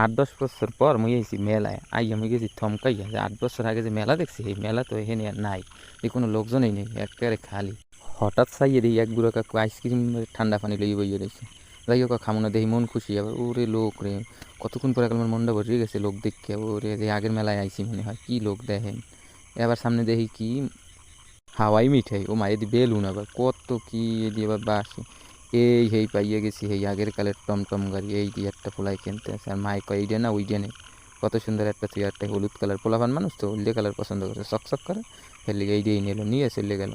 8-10 বছর পর মুই আইছি মেলায় আইয়া মুই গেছি থমকাইয়া যে 8 বছর আগে যে মেলা দেখছি এই মেলা তো এখানে আর নাই, এই কোনো লোকজনই নেই, একেবারে খালি। হঠাৎ চাইয়ে দিই এক বুড়ো কাকু আইসক্রিম ঠান্ডা পানি লইয়ে বইয়ে রয়েছে। যাই হোক খামো না, দেখি মন খুশি আবার ওরে লোক রে, কতক্ষণ পরে আমার মনটা ভরিয়ে গেছে লোক দেখে, ওরে যে আগের মেলায় আইসি মনে হয়, কি লোক দেখেন। এবার সামনে দেখি কি হাওয়াই মিঠাই, ও মায়ের বেলুন আবার কত কি এদি আবার বাসি, এই হেই পাইয়ে গেছি এই আগের কালের টমটম গাড়ি, এই দিয়ে একটা পোলাই কিনতে আছে আর মাই কয় এইটা না ওইটা নেই, কত সুন্দর একটা চেয়ারটা হলুদ কালার, পোলাপান মানুষ তো হলদে কালার পছন্দ করে চকচক করে, ফেললে এই দিয়েই নিল নিয়ে চলে গেল।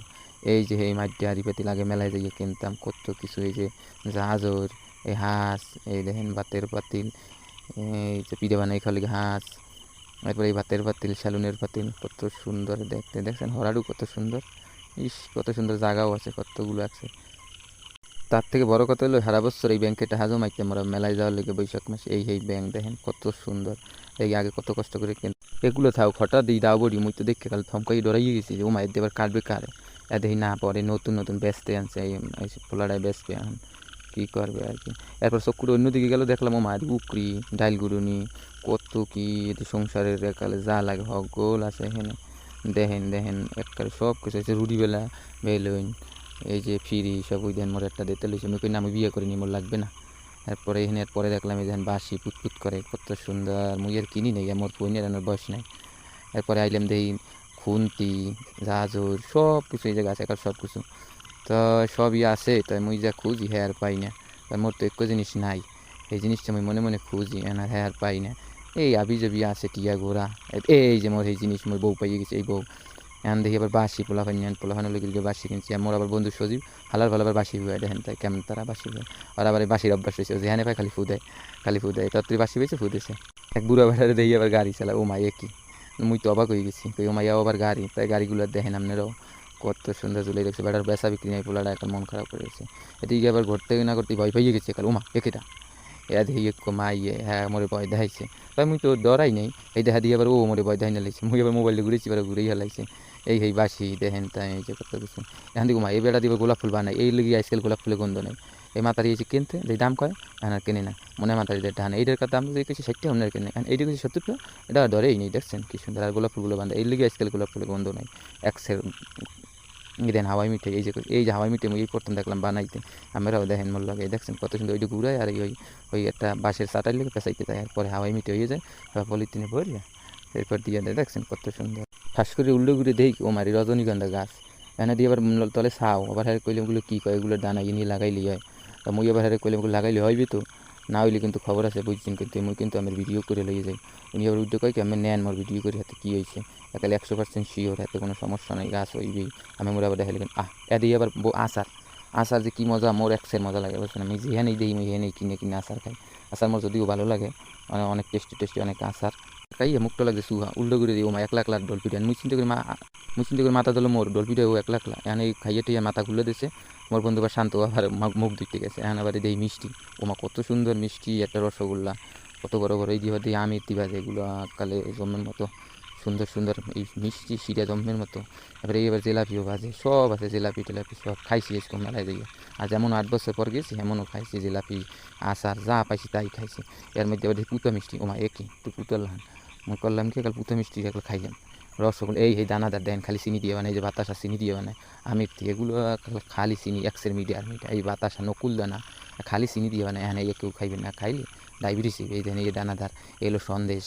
এই যে এই মাটি হাড়ি পাতিল আগে মেলায় যাইয়ে কিনতাম কত কিছু, এই যে জাহাজর, এই হাঁস, এই দেখেন ভাতের পাতিল, এই যে পিঠে বানাই খালি হাঁস, এরপরে এই ভাতের পাতিল, সেলুনের পাতিল, কত সুন্দর দেখতে, দেখছেন হরাডু কত সুন্দর, ইস কত সুন্দর জায়গাও আছে কতগুলো আছে। তার থেকে বড় কথা হলো সারা বছর এই ব্যাংকে টাকা জমাইতাম আমরা মেলায় যাওয়ার লেগে বৈশাখ মাসে, এই ব্যাংক দেখেন কত সুন্দর, এই আগে কত কষ্ট করে কেন এগুলো থাও হঠাৎ দিই দাও বড়ি মুই তো দেখে কাল থমকাই ডরাইয়ে গেছি যে ও মায়ের দেবার কাটবে কারে, এ দেখি না পরে নতুন নতুন ব্যস্তে আনছে এই পোলাটায় ব্যস্ত এখন কী করবে আর কি। এরপর চক্কুর অন্যদিকে গেল দেখলাম ও মায়ের উকরি ডাইল গুঁড়ুনি কত কি এতে সংসারের একালে যা লাগে হগল আছে এখানে, দেখেন দেখেন একবারে সব কিছু আছে, রুটিবেলা বেলুন, এই যে ফিরি সব ওই দেন মোর একটা দিতে লইছে, মুই কই না আমি বিয়ে করিনি মোর লাগবে না। এরপরে এখানে পরে দেখলাম এই দেখেন বাঁশি পুতপুত করে কত সুন্দর, মুই আর কিনি নেই মোর ফোনের আনার বয়স নাই। এরপরে আইলাম দেখি খুন্তি জাজর সব কিছু এই জায়গা আছে এখন সব কিছু, তো সবই আছে, তাই মুই যা খুঁজি হ্যাঁ আর পাই না, তাই মোর তো একটু জিনিস নাই, এই জিনিসটা আমি মনে মনে খুঁজি এনার হ্যাঁ আর পাই না। এই আবি যাবি আছে টিয়া ঘোড়া, এই যে মোর এই জিনিস মোর বউ পাইয়ে গেছে, এই বউ এখন দেখি আবার বাসি পোলাফান লেগে বাসি কিনছি, আর মোর আবার বন্ধু সজীব হালার ভালো আবার বাসি হুয়ে দেখেন তাই কেমন তারা বাসি হুয়ে, আর আবার এই বাসির অভ্যাস হয়েছে যেখানে পায় খালি ফু দেয় তত্রি বাসি পেয়েছে ফু দিছে। এক বুড়া বেড়ারে দেখি আবার গাড়ি চালা, ও মাইয়ে কি, মুই তো অবাক হয়ে গেছি, ও মাইয়াও আবার গাড়ি, তাই গাড়িগুলো দেখেন আপনারাও কত সুন্দর ঝুলে রেখেছে, বেড়ার বেচা বিক্রি নাই, পোলাটা এখন মন খারাপ করে গেছে। এদিকে আবার ঘুরতে না করতে ভয় পাইয়ে গেছে কাল, ওমা একেটা এ দেখি এক মাইয়ে হ্যাঁ মোরে ভয় দেখাইছে, তাই মুই তো ডরাই নাই, এই দেখা দিয়ে আবার ও মোরে ভয় দেখাই না লাগছে, মুই আবার মোবাইলটা ঘুরেছি এবার ঘুরেই হেলাইছে। এই বাসি দেখেন তাই এই যে কত কিছু, এখান থেকে এই বেড়া দিবে গোলাপ ফুল বানাই, এই লেগে আজকাল গোলাপ ফুলের গন্ধ নেই, এই মাতারি এসে কিনতে যে দাম কয় আর কেনে না, মনে হয় মাতারি ডান এইটার দাম যদি কিছু 60 টাকা কেনে, এইটা কিছু 70 টাকা, এটা ধরেই নেই, দেখছেন কি সুন্দর, আর গোলাপ ফুলগুলো বান্ধা এই লেগে আজকাল গোলাপ ফুলের গন্ধ নেই। একসের দেন হাওয়াই মিঠাই, এই যে হাওয়াই মিঠাই এই প্রথম দেখলাম বানাইতে, আমরাও দেখেন মোর লাগে দেখছেন কত সুন্দর, ওইটা ঘুরায় আর ওই একটা বাঁশের চাটার লেগে পেঁচাইতে যায়, এরপরে হাওয়াই মিঠাই হয়ে যায়, পলিথিনে ভরিয়া এরপর দিয়ে দেয়, দেখছেন কত সুন্দর। ফাঁস করে উল্টো ঘুরে দেখি ও মারি রজনীগন্ধা গাছ, এনে দিয়ে আবার তলে ছাও, আবার হ্যাঁ কইলে ওগুলো কী কয় এগুলো দানা নিয়ে লাগাইলে হয়, তা মুই আবার হ্যাঁ কইলে ওগুলো লাগাইলে হইবি তো, না হইলে কিন্তু খবর আছে বুঝছেন, কিন্তু মুই কিন্তু আমার ভিডিও করে লইয়ে যাই, উনি আবার উল্টো কয় কি আমি নেন মোর ভিডিও করে হাতে কী হয়েছে, তাহলে 100% শিওর হাতে কোনো সমস্যা নাই গাছ হইবেই। আমি মোর আবার দেখাইলেন দিয়ে আবার আচার, আচার যে কী মজা, মোর এক্সের মজা লাগে বুঝছেন, আমি যেখানেই দিই আমি এখানেই কিনে কিনে আচার খাই, আচার মোর যদিও ভালো লাগে, মানে অনেক টেস্টি অনেক আচার খাইয়ে মুখটা লাগে সুহা উল্টো করে দিই, ও মা 1 লাখ ডল পিটান, মুই চিন্তা করে মাথা দিল মোর ডল পিঠা ও 1 লাখ, এখন এই খাইয়ে টিয়ে মাথা খুলে দিছে, মোর বন্ধু আবার শান্ত আবার মুখ দিতে গেছে, এখন আবার দেই মিষ্টি, ও মা কত সুন্দর মিষ্টি একটা রসগোল্লা, কত বড় বড় এই দিয়ে দিই আমি বাজে এগুলো কালে জন্মের মতো সুন্দর এই মিষ্টি শিরা জন্মের মতো, তারপরে এবার জিলাপিও বাজে সব আছে, জিলাপি টিলাপি সব খাইছি এসব মেলায় যাইয়া, আর যেমন 8 বছর পর গেছি এমনও খাইছি জিলাপি আচার যা পাইছি তাই খাইছি। এর মধ্যে আবার পুতা মিষ্টি, ও মা একই একটু পুতাল মনে করলাম কি কাল পুতা মিষ্টি একলা খাইলাম, রসগোল্লা এই দানাদার দেন খালি চিনি দিয়ে বানায়, এই যে বাতাসা চিনি দিয়ে বানায়, আমির থেকে এগুলো খালি চিনি এক্সের মিডিয়া আর মিঠা, এই বাতাসা নকুল দানা খালি চিনি দিয়ে বানায়, হ্যাঁ কেউ খাইবে না, খাইলে ডায়াবেটিস এই দেন এই দানাদার এলো সন্দেশ,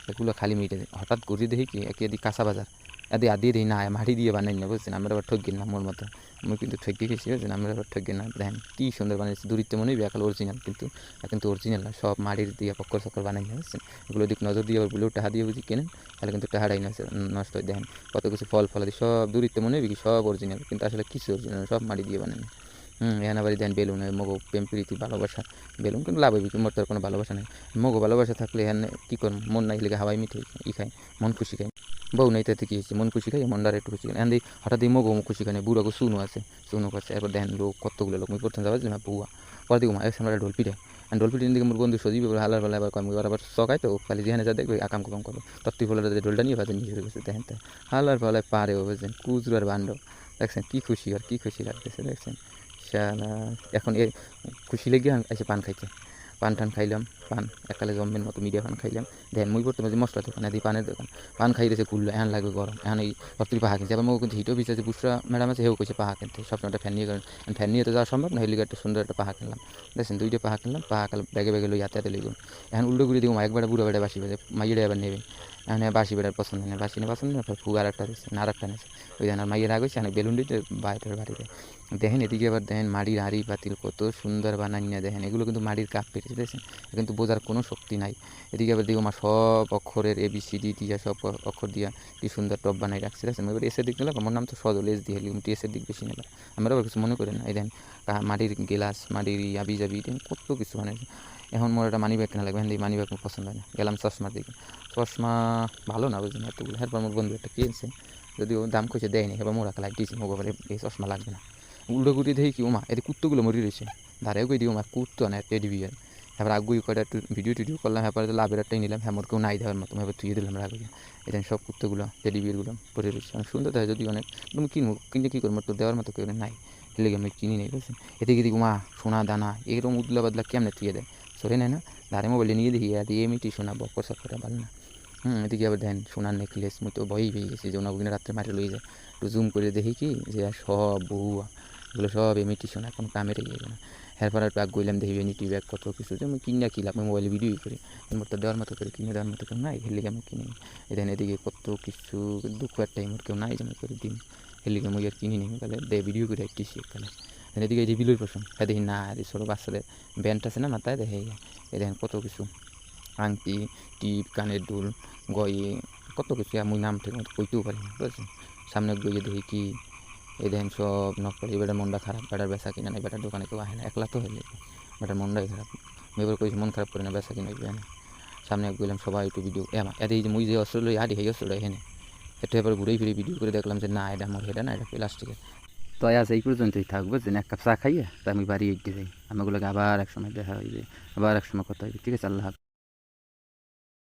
এগুলো খালি মিটে হঠাৎ ঘুরে দেখি কি এদি কাঁচা বাজার আদি দিই না মাটি দিয়ে বানাই না বুঝছেন, আমরা আবার ঠকি না মোর মতো, আমি কিন্তু ঠকি গেছি বুঝছেন, আমরা আবার ঠকি না, দেখেন কী সুন্দর বানিয়েছি, দূরিত্ব মনে হয় একাল অরিজিনাল, কিন্তু অরিজিনাল না, সব মাটির দিয়ে পক্কর চক্কর বানাই না বুঝছেন, এগুলো দিক নজর দিয়ে আবার বলেও টাকা দিয়ে বুঝি কেনেন, তাহলে কিন্তু টাকাটাই নষ্ট হয়, দেখেন কত কিছু ফল দিয়ে সব দূরিত্ব মনে হয় কি সব অরিজিনাল, কিন্তু আসলে কিছু অরিজিনাল সব মাটি দিয়ে বানানো। এখানে আবার দেন বেলুন মগো প্রেম প্রীতি ভালোবাসা বেলুন, কিন্তু লাভ হইবি মোর তার কোনো ভালোবাসা নেই, মগো ভালোবাসা থাকলে এখানে কী করম, মন নাই লেগে হাওয়াই মিঠাই খাই, মন খুশি খাই, বউ নাই তাতে কী হয়েছে, মন খুশি খাই মনটার একটু খুশি খাই, এখান হঠাৎ মগো খুশি খাই, বুড়াগো শুনো আছে শুনো করছে, এরপর দেখেন লোক কতগুলো লোক মুই প্রথম যাওয়া না বুয়া, পরে দিকে এক সামনে ঢোল পিঠে দিকে মোর বন্ধু সজীব হালার বেলা আবার কম আবার চকায় তো খালি যেখানে যা দেখবে আকাম কাম করো, তত্ত্ব ফলার ঢোলটা নিয়ে ভাজেন নিয়ে গেছে, দেখেন তাই হালার বেলায় পারে বুঝছেন কুজরার বান্ড, দেখছেন কী খুশি আর কী খুশি লাগতেছে দেখছেন, শালা এখন খুশি লেগে এসে পান খাইছে, পান টান খাইলাম, পান এককালে জম্মের মতো মিডিয়া পান খাইলাম। দেখেন মুই করতে পারছি মশলা দোকান এদি পানের দোকান, পান খাই রয়েছে কুললো এখন লাগবে গরম, এখন এই সবথেকে পাহা কিনছে। আবার মো কিন্তু হিটও বিচারছে বুসরা ম্যাডাম আছে, হেও কইছে পাহা কিনতে, সবসময় একটা ফ্যান নিয়ে করেন, ফ্যান নিয়ে তো যাওয়া সম্ভব না, হেলিকে একটা সুন্দর একটা পাহা কিনলাম। দেখছেন 2টা পাহা কিনলাম, পাহা কাল ব্যাগে ব্যাগে লই হাতে হাতে লইগুন। এখন উল্টো করে দিব একবার বুড়ো বেড়া বাসি বাজে মাইয়েরা আবার নেবে, এখন বাসি বেড়ার পছন্দ নেই, বাসি নিয়ে পছন্দ না, ফুগার একটা দিচ্ছে না, আর একটা নিয়েছে ওই জন্য মাইয়ের আগে অনেক বেলুন দিতে বাইরের বাড়িতে। দেখেন এদিকে আবার দেখেন মাটির হাঁড়ি পাতিল কত সুন্দর বানাইয়া, দেখেন এগুলো কিন্তু মাটির কাপ পেরেছে, দেখছেন কিন্তু বোঝার কোনো শক্তি নাই। এদিকে আবার দেখো মা সব অক্ষরের ABCD দিয়া সব অক্ষর দিয়া কি সুন্দর টপ বানাই রাখছে, দেখছেন। এবার এসের দিক নিলাম, আমার নাম তো সজল এস দিয়ে কিন্তু এসের দিক বেশি নিলাম, আমরা আবার কিছু মনে করি না। এই দেখেন মাটির গেলাস, মাটির আবি জাবি কত কিছু বানাইছে। এখন মোর একটা মানি ব্যাগ কেনা লাগবে, এই মানি ব্যাগ পছন্দ হয় না, গেলাম চশমার দিকে, চশমা ভালো না বুঝলেন এতগুলো। এরপর আমার বন্ধু একটা কিনছে, যদিও দাম কইছে দেয়নি, এবার মোরা খেলা দিয়েছি মোবাইলে এই চশমা লাগবে না। উল্টো গুটি দেখি কি ওমা এদের কুত্তগুলো মরি রয়েছে, ধারেও কই দিই ওমা কুত্তো না টেডি বিয়ার। এবার আগুই কয়টা একটু ভিডিও টিডিও করলাম, এরপরে লাভের একটাই নিলাম, হ্যাঁ মোর কেউ নাই দেওয়ার মতো, এবার থুয়ে দিলাম রাগ হয়ে। এখানে সব কুত্তগুলো টেডি বিয়ারগুলো পরে রয়েছে, অনেক সুন্দর থাকে যদি অনেক, তুমি কিনবো কিনলে কী করবো, তো দেওয়ার মতো কেউ নাই, লেগে আমি কিনি নেই বুঝছেন। এদিকে দেখি মা সোনা দানা এরকম উদলা বাদলা কেমনে থুয়ে দেয়, সরে নেয় না, ধারে মোবাইলে নিয়ে দেখি এমনিটি সোনা বকর সাক্ষরটা ভালো না। এদিকে আবার দেন সোনার নেকলেস, মুই তো ভয়ই পেয়ে গেছি যে ওনাগুলো রাত্রে মাঠে লয়ে যায়, একটু জুম করে দেখি কি যে সব বহুয়া এগুলো সব ইমিটেশন, এখন কামের গিয়ে না। এরপর একটু আগ গইলাম দেখি ভ্যানিটি ব্যাগ কত কিছু, যে আমি কিনা কি লাভ, আমি মোবাইলে ভিডিও করি, মোট তো দেওয়ার মতো করে কিনে দেওয়ার মতো কেউ নাই, হেলিকে আমি কিনি। এদিন এদিকে কত কিছু দুঃখ একটা মোট কেউ নাই যে আমি করে দিন, হেলিকে মই আর কিনি নি তাহলে দে ভিডিও করে একটি শীতকালে। এদিকে এই যে বিলুর পছন্দ হ্যাঁ দেখি না, ছোটো বাচ্চাদের ব্যান্ড আছে না মাথায়, দেখে এই দেখেন কত কিছু আংটি টিপ কানের দুল গয়ে কত কিছু, আমি নাম ঠিক মতো কইতেও পারি না বুঝছেন। সামনে গিয়ে দেখি কি এই দেখেন সব নকল, এই বেটার মনটা খারাপ, বেটার বেচা কিনা নেই, বেটার দোকানে কেউ আহে না, একলা তো হইলে বেটার মনটাই খারাপ। আমি এবার কইছি মন খারাপ করে না, বেচা কিনা না। সামনে গেলাম সবাই একটু ভিডিও এই যে মুই যে অস্ট্রেলিয়া আদি এই অস্ট্রেলিয়া এখানে একটু এবার ঘুরেই ফিরে ভিডিও করে দেখলাম যে না এটা আমার হেটা না, এটা প্লাস্টিকের। তো আজ এই পর্যন্তই থাকবো, যে এক কাপ চা খাইয়া তা আমি বাড়ি এগিয়ে যাই, আমাগুলোকে আবার এক সময় দেখা হইবে, আবার এক সময় কথা হইবে, ঠিক আছে, আল্লাহ হাফেজ।